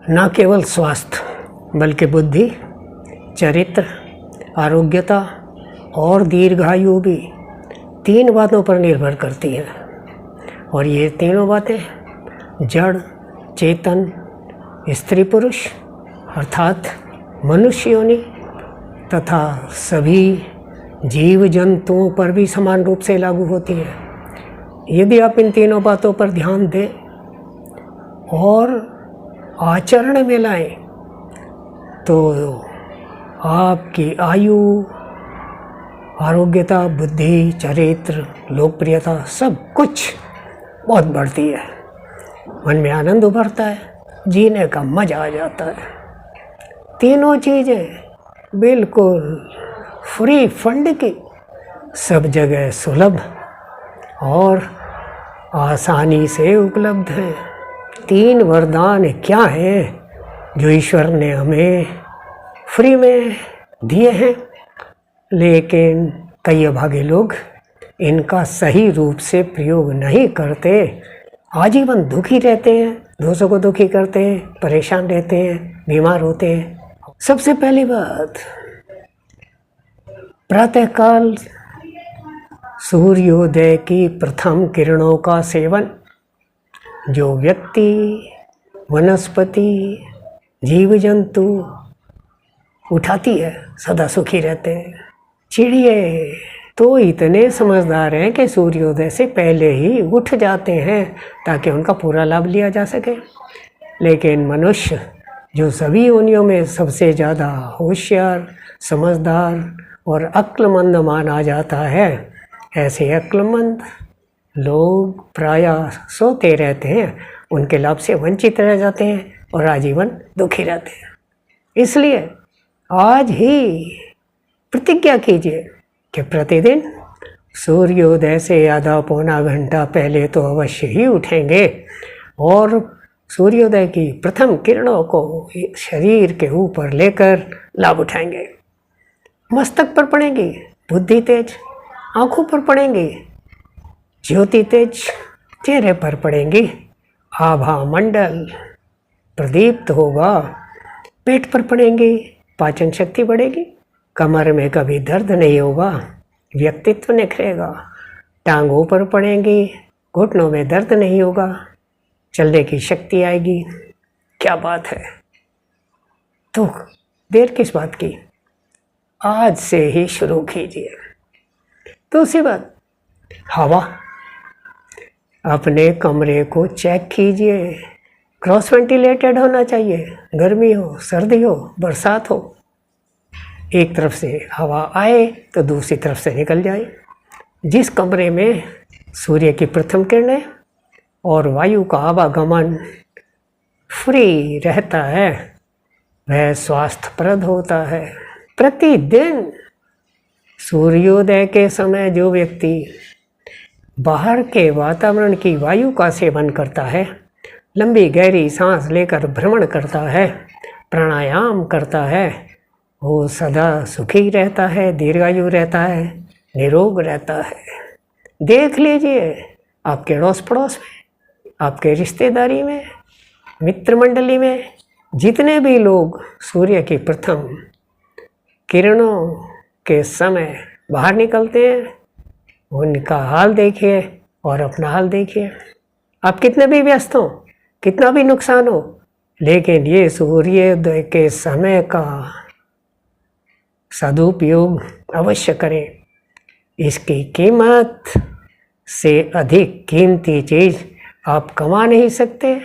न केवल स्वास्थ्य बल्कि बुद्धि, चरित्र, आरोग्यता और दीर्घायु भी 3 बातों पर निर्भर करती है। और ये तीनों बातें जड़, चेतन, स्त्री पुरुष अर्थात मनुष्य योनि तथा सभी जीव जंतुओं पर भी समान रूप से लागू होती है। यदि आप इन तीनों बातों पर ध्यान दें और आचरण में लाएं तो आपकी आयु, आरोग्यता, बुद्धि, चरित्र, लोकप्रियता सब कुछ बहुत बढ़ती है। मन में आनंद उभरता है, जीने का मजा आ जाता है। तीनों चीज़ें बिल्कुल फ्री फंड की, सब जगह सुलभ और आसानी से उपलब्ध हैं। 3 वरदान क्या हैं जो ईश्वर ने हमें फ्री में दिए हैं, लेकिन कई अभागे लोग इनका सही रूप से प्रयोग नहीं करते, आजीवन दुखी रहते हैं, दूसरों को दुखी करते हैं, परेशान रहते हैं, बीमार होते हैं। सबसे पहली बात, प्रातःकाल सूर्योदय की प्रथम किरणों का सेवन जो व्यक्ति, वनस्पति, जीव जंतु उठाती है सदा सुखी रहते हैं। चिड़िए तो इतने समझदार हैं कि सूर्योदय से पहले ही उठ जाते हैं ताकि उनका पूरा लाभ लिया जा सके। लेकिन मनुष्य जो सभी योनियों में सबसे ज़्यादा होशियार, समझदार और अक्लमंद माना जाता है, ऐसे अक्लमंद लोग प्रायः सोते रहते हैं, उनके लाभ से वंचित रह जाते हैं और आजीवन दुखी रहते हैं। इसलिए आज ही प्रतिज्ञा कीजिए कि प्रतिदिन सूर्योदय से आधा पौना घंटा पहले तो अवश्य ही उठेंगे और सूर्योदय की प्रथम किरणों को शरीर के ऊपर लेकर लाभ उठाएंगे। मस्तक पर पड़ेंगी बुद्धि तेज, आँखों पर पड़ेंगी ज्योति तेज, चेहरे पर पड़ेंगी आभा मंडल प्रदीप्त होगा, पेट पर पड़ेंगी पाचन शक्ति बढ़ेगी, कमर में कभी दर्द नहीं होगा, व्यक्तित्व निखरेगा, टांगों पर पड़ेंगी घुटनों में दर्द नहीं होगा, चलने की शक्ति आएगी। क्या बात है। तो देर किस बात की, आज से ही शुरू कीजिए। दूसरी बात, हवा, अपने कमरे को चेक कीजिए, क्रॉस वेंटिलेटेड होना चाहिए। गर्मी हो, सर्दी हो, बरसात हो, एक तरफ से हवा आए तो दूसरी तरफ से निकल जाए। जिस कमरे में सूर्य की प्रथम किरणें और वायु का आवागमन फ्री रहता है वह स्वास्थ्यप्रद होता है। प्रतिदिन सूर्योदय के समय जो व्यक्ति बाहर के वातावरण की वायु का सेवन करता है, लंबी गहरी सांस लेकर भ्रमण करता है, प्राणायाम करता है, वो सदा सुखी रहता है, दीर्घायु रहता है, निरोग रहता है। देख लीजिए आपके अड़ोस पड़ोस में, आपके रिश्तेदारी में, मित्र मंडली में जितने भी लोग सूर्य की प्रथम किरणों के समय बाहर निकलते हैं, उनका हाल देखिए और अपना हाल देखिए। आप कितने भी व्यस्त हो, कितना भी नुकसान हो, लेकिन ये सूर्योदय के समय का सदुपयोग अवश्य करें। इसकी कीमत से अधिक कीमती चीज़ आप कमा नहीं सकते,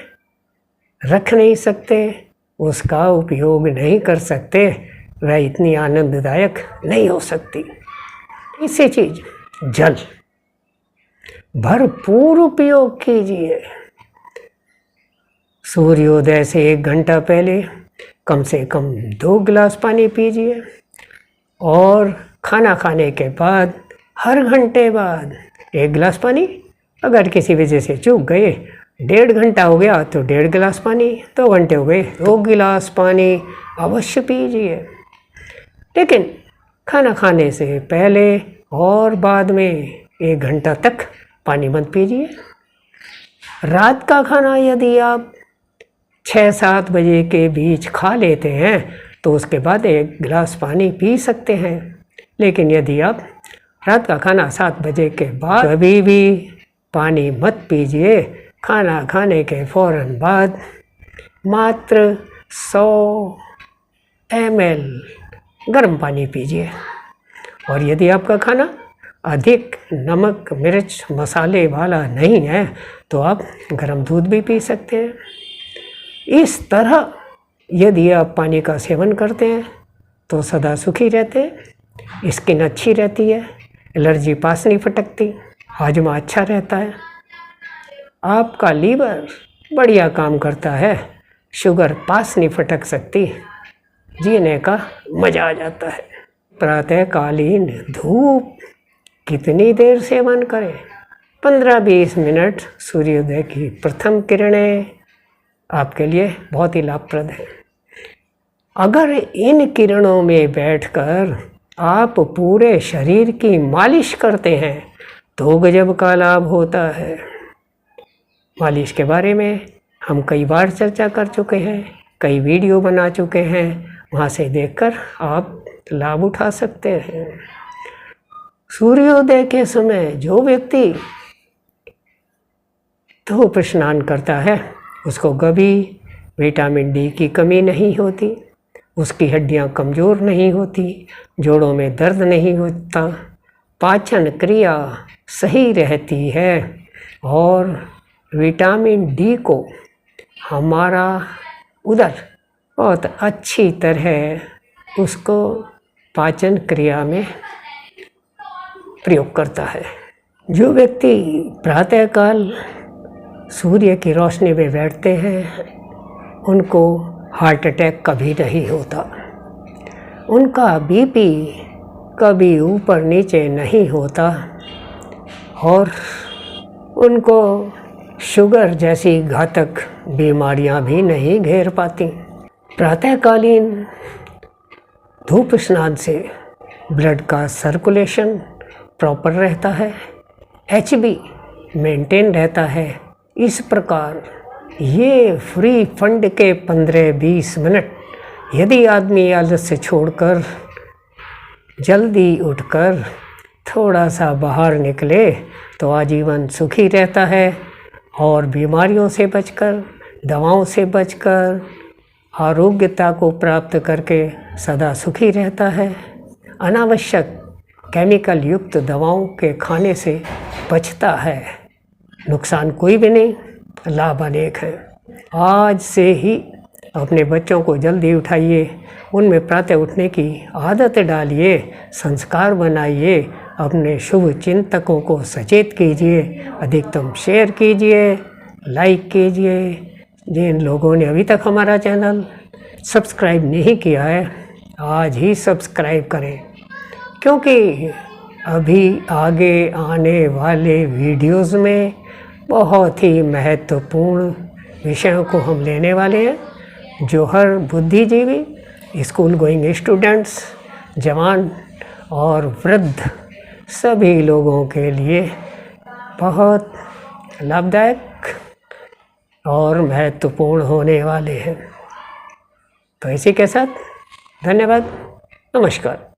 रख नहीं सकते, उसका उपयोग नहीं कर सकते, वह इतनी आनंददायक नहीं हो सकती। इसी चीज़ जल भरपूर उपयोग कीजिए। सूर्योदय से 1 घंटा पहले कम से कम 2 गिलास पानी पीजिए और खाना खाने के बाद हर घंटे बाद 1 गिलास पानी। अगर किसी वजह से चूक गए, 1.5 घंटा हो गया तो 1.5 गिलास पानी, 2 घंटे हो गए 2 गिलास पानी अवश्य पीजिए। लेकिन खाना खाने से पहले और बाद में 1 घंटा तक पानी मत पीजिए। रात का खाना यदि आप 6-7 बजे के बीच खा लेते हैं तो उसके बाद 1 गिलास पानी पी सकते हैं। लेकिन यदि आप रात का खाना 7 बजे के बाद कभी भी पानी मत पीजिए। खाना खाने के फ़ौरन बाद मात्र 100 ml गर्म पानी पीजिए। और यदि आपका खाना अधिक नमक मिर्च मसाले वाला नहीं है तो आप गर्म दूध भी पी सकते हैं। इस तरह यदि आप पानी का सेवन करते हैं तो सदा सुखी रहते हैं, स्किन अच्छी रहती है, एलर्जी पास नहीं फटकती, हाजमा अच्छा रहता है, आपका लीवर बढ़िया काम करता है, शुगर पास नहीं फटक सकती, जीने का मज़ा आ जाता है। प्रातःकालीन धूप कितनी देर सेवन करें? 15-20 मिनट सूर्योदय की प्रथम किरणें आपके लिए बहुत ही लाभप्रद है। अगर इन किरणों में बैठकर आप पूरे शरीर की मालिश करते हैं तो गजब का लाभ होता है। मालिश के बारे में हम कई बार चर्चा कर चुके हैं, कई वीडियो बना चुके हैं, वहाँ से देखकर आप लाभ उठा सकते हैं। सूर्योदय के समय जो व्यक्ति धूप स्नान करता है उसको कभी विटामिन डी की कमी नहीं होती, उसकी हड्डियां कमज़ोर नहीं होती, जोड़ों में दर्द नहीं होता, पाचन क्रिया सही रहती है और विटामिन डी को हमारा उदर बहुत अच्छी तरह उसको पाचन क्रिया में प्रयोग करता है। जो व्यक्ति प्रातःकाल सूर्य की रोशनी में बैठते हैं उनको हार्ट अटैक कभी नहीं होता, उनका बीपी कभी ऊपर नीचे नहीं होता और उनको शुगर जैसी घातक बीमारियां भी नहीं घेर पाती। प्रातःकालीन धूप स्नान से ब्लड का सर्कुलेशन प्रॉपर रहता है, HB मेंटेन रहता है। इस प्रकार ये फ्री फंड के 15-20 मिनट यदि आदमी आलस से छोड़कर जल्दी उठकर थोड़ा सा बाहर निकले तो आजीवन सुखी रहता है और बीमारियों से बचकर, दवाओं से बचकर, आरोग्यता को प्राप्त करके सदा सुखी रहता है। अनावश्यक केमिकल युक्त दवाओं के खाने से बचता है। नुकसान कोई भी नहीं, लाभ अनेक है। आज से ही अपने बच्चों को जल्दी उठाइए, उनमें प्रातः उठने की आदत डालिए, संस्कार बनाइए, अपने शुभ चिंतकों को सचेत कीजिए, अधिकतम शेयर कीजिए, लाइक कीजिए। जिन लोगों ने अभी तक हमारा चैनल सब्सक्राइब नहीं किया है आज ही सब्सक्राइब करें, क्योंकि अभी आगे आने वाले वीडियोस में बहुत ही महत्वपूर्ण विषयों को हम लेने वाले हैं जो हर बुद्धिजीवी, स्कूल गोइंग स्टूडेंट्स, जवान और वृद्ध सभी लोगों के लिए बहुत लाभदायक और महत्वपूर्ण होने वाले हैं। तो इसी के साथ धन्यवाद, नमस्कार।